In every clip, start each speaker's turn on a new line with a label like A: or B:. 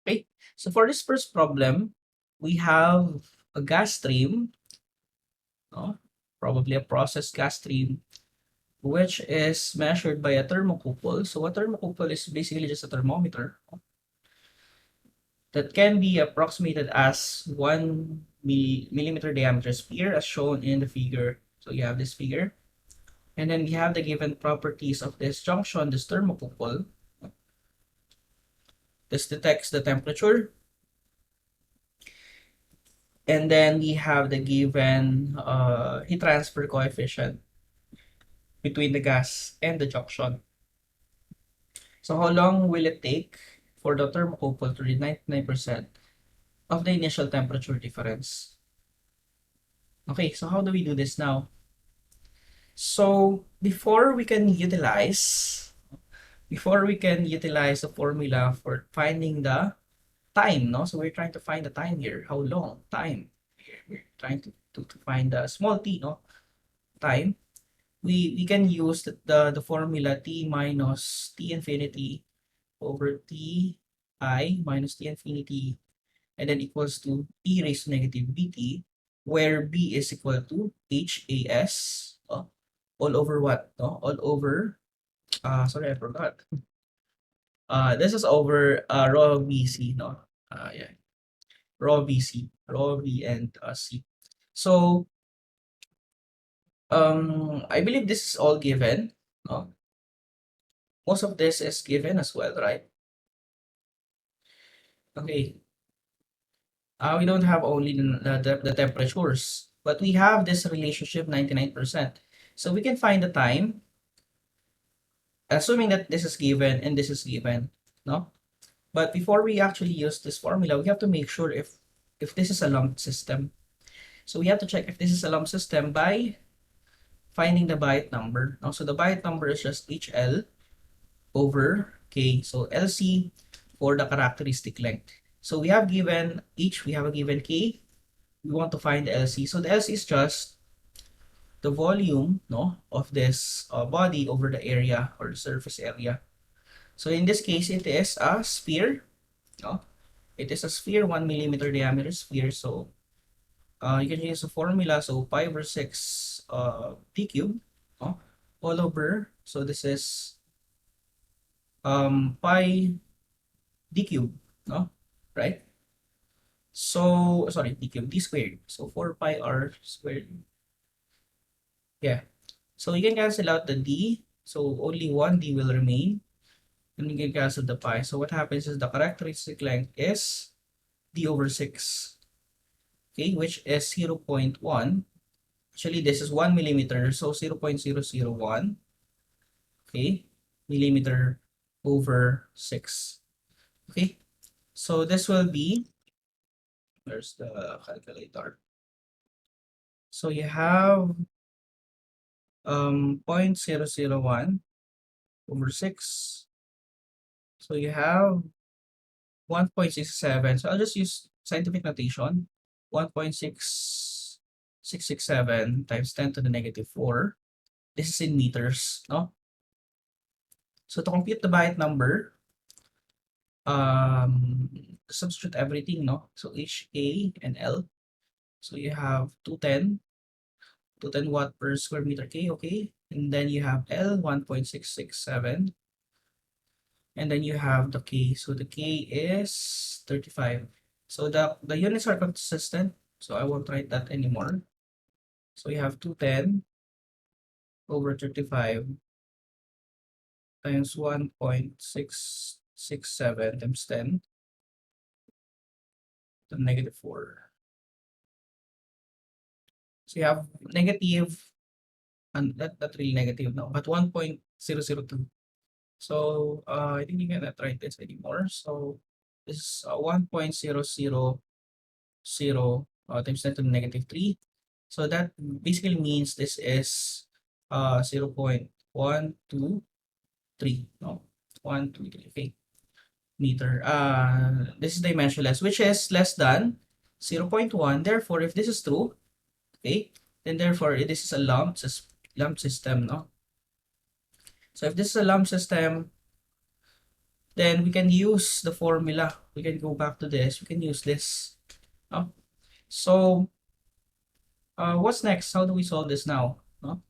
A: Okay, so for this first problem, we have a gas stream, no? Probably a processed gas stream, which is measured by a thermocouple. So a thermocouple is basically just a thermometer that can be approximated as 1 millimeter diameter sphere as shown in the figure. So you have this figure. And then we have the given properties of this junction, this thermocouple. This detects the temperature. And then we have the given heat transfer coefficient between the gas and the junction. So how long will it take for the thermocouple to read 99% of the initial temperature difference? Okay, so how do we do this now? So before we can utilize the formula for finding the time, no? So we're trying to find the time here. How long? Time. We're trying to find the small t, no? Time. We can use the formula t minus t infinity over t I minus t infinity and then equals to e raised to negative bt, where b is equal to HAS, all over what? No? All over, sorry, I forgot. This is over raw BC, no? Yeah, raw BC, raw B and C. So, I believe this is all given, no? Most of this is given as well, right? Okay, we don't have only the temperatures, but we have this relationship 99%. So we can find the time, assuming that this is given and this is given, no? But before we actually use this formula, we have to make sure if this is a lumped system. So we have to check if this is a lumped system by finding the byte number. No? So the byte number is just HL over K. So LC for the characteristic length. So we have given H, we have a given K. We want to find the LC. So the LC is just the volume, no, of this body over the area or the surface area. So in this case, it is a sphere. No? It is a sphere, 1 millimeter diameter sphere. So you can use a formula. So pi over 6 d cube, no? All over. So this is pi d cube, no? Right? So, sorry, d cube, d squared. So 4 pi r squared. Yeah. So you can cancel out the d. So only one d will remain. And you can cancel the pi. So what happens is the characteristic length is d over 6. Okay, which is 0.1. Actually, this is 1 millimeter. So 0.001. Okay, millimeter over 6. Okay, so this will be, where's the calculator? So you have 0.001 over 6. So you have 1.67. So I'll just use scientific notation. 1.6667 times 10 to the negative 4. This is in meters, no? So to compute the byte number, substitute everything, no? So H, A, and L. So you have 210 watt per square meter K, okay? And then you have L, 1.667. And then you have the K. So the K is 35. So the units are consistent. So I won't write that anymore. So you have 210 over 35 times 1.667 times 10 to negative 4. So you have negative, and not really negative now, but 1.002. So I think you cannot write this anymore. So this is 1.000 times 10 to the negative 3. So that basically means this is 0.123, no? 123, okay, meter. This is dimensionless, which is less than 0.1. Therefore, if this is true, okay, then therefore this is a lump system, no? So if this is a lump system, then we can use the formula. We can go back to this. We can use this. No? So, what's next? How do we solve this now? No?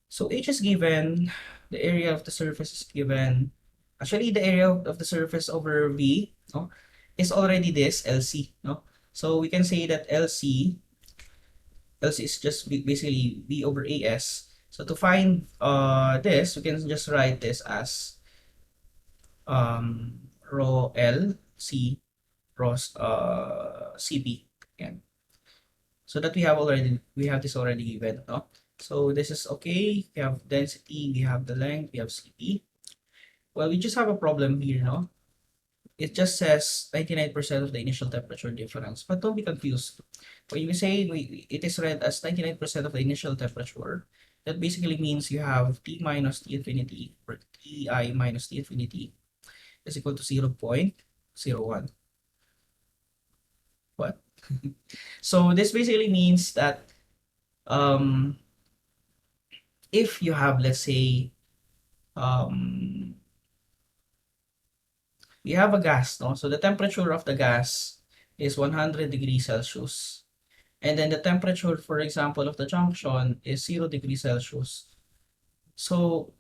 A: So H is given, the area of the surface is given. Actually, the area of the surface over V, no, is already this LC. No? So we can say that LC is just basically V over AS. So to find this, we can just write this as rho L C rho CP. Again. So that we have this already given. No? So this is okay. We have density, we have the length, we have CP. Well, we just have a problem here, no? It just says 99% of the initial temperature difference. But don't be confused. When you say it is read as 99% of the initial temperature, that basically means you have T minus T infinity, or Ti minus T infinity is equal to 0.01. What? So this basically means that um, if you have, let's say, um, we have a gas, no? So the temperature of the gas is 100 degrees Celsius. And then the temperature, for example, of the junction is 0 degrees Celsius. So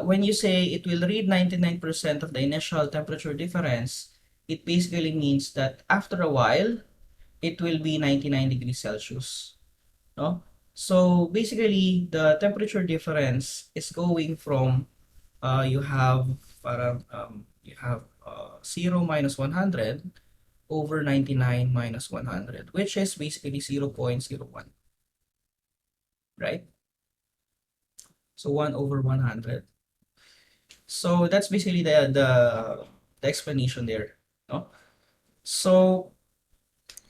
A: when you say it will read 99% of the initial temperature difference, it basically means that after a while, it will be 99 degrees Celsius. No? So basically, the temperature difference is going from you have parang you have 0 minus 100 over 99 minus 100, which is basically 0.01, right? So 1 over 100. So that's basically the explanation there, no? So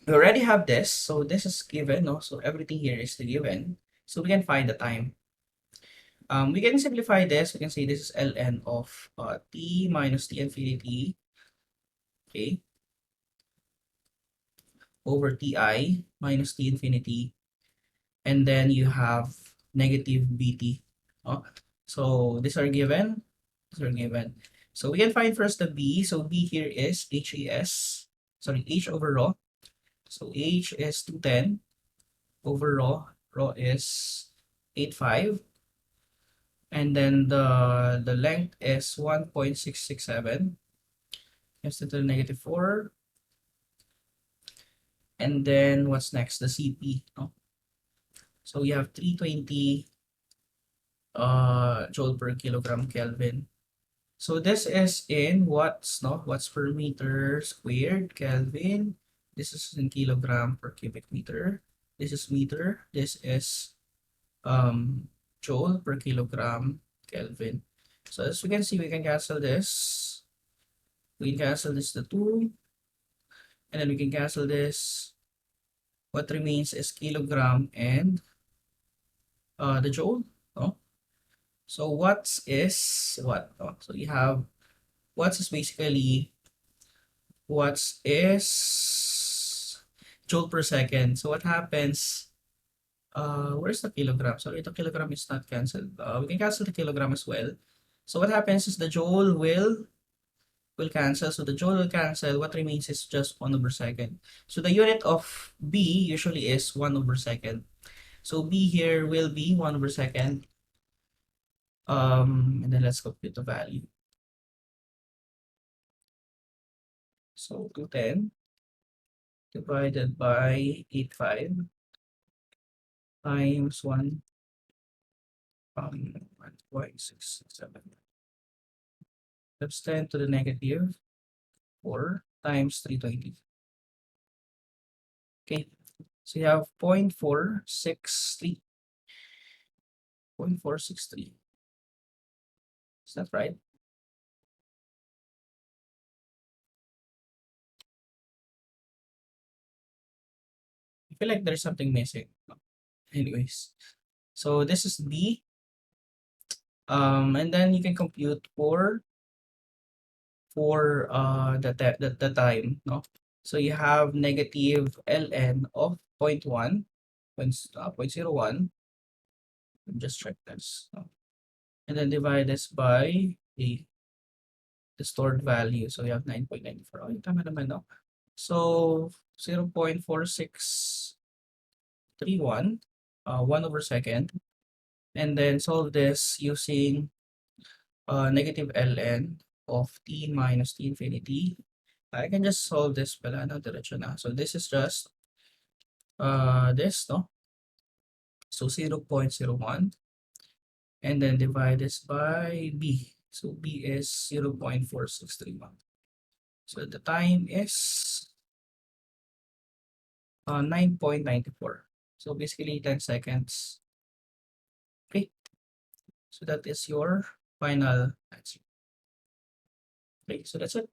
A: we already have this, so this is given, no? So everything here is the given. So we can find the time. We can simplify this. We can say this is ln of t minus t infinity, okay, over ti minus t infinity, and then you have negative bt. Oh, so these are given. These are given. So we can find first the b. So b here is HAS. Sorry, H over rho. So H is 210 over rho. Rho is 85. And then the length is 1.667. Yes, to the negative 4. And then what's next? The CP. No? So we have 320 joule per kilogram Kelvin. So this is in watts, no? Watts per meter squared Kelvin. This is in kilogram per cubic meter. This is meter. This is joule per kilogram Kelvin. So as we can see, we can cancel this. We can cancel this to 2. And then we can cancel this. What remains is kilogram and the joule. No? So watts is what? No? So you have watts is basically watts is joule per second. So what happens? Where's the kilogram? Sorry, the kilogram is not cancelled. We can cancel the kilogram as well. So what happens is the joule will cancel. So the joule will cancel. What remains is just 1 over second. So the unit of B usually is 1 over second. So B here will be 1 over second. And then let's compute the value. So 210 divided by 85 times 1.667. That's 10 to the negative 4 times 320. Okay, so you have 0.463. 0.463. Is that right? I feel like there's something missing. Anyways, so this is B. And then you can compute for the time, no? So you have negative ln of 0.1, 0.01. Just check this. No? And then divide this by A. the stored value. So we have 9.94. Oh, tama naman, no? So 0.4631, 1 over second. And then solve this using negative ln of t minus t infinity. I can just solve this pala, no, diretso na. So this is just this, no? So 0.01, and then divide this by b. So b is 0.4631. So the time is 9.94. So basically 10 seconds. Okay, so that is your final answer. Okay, so that's it.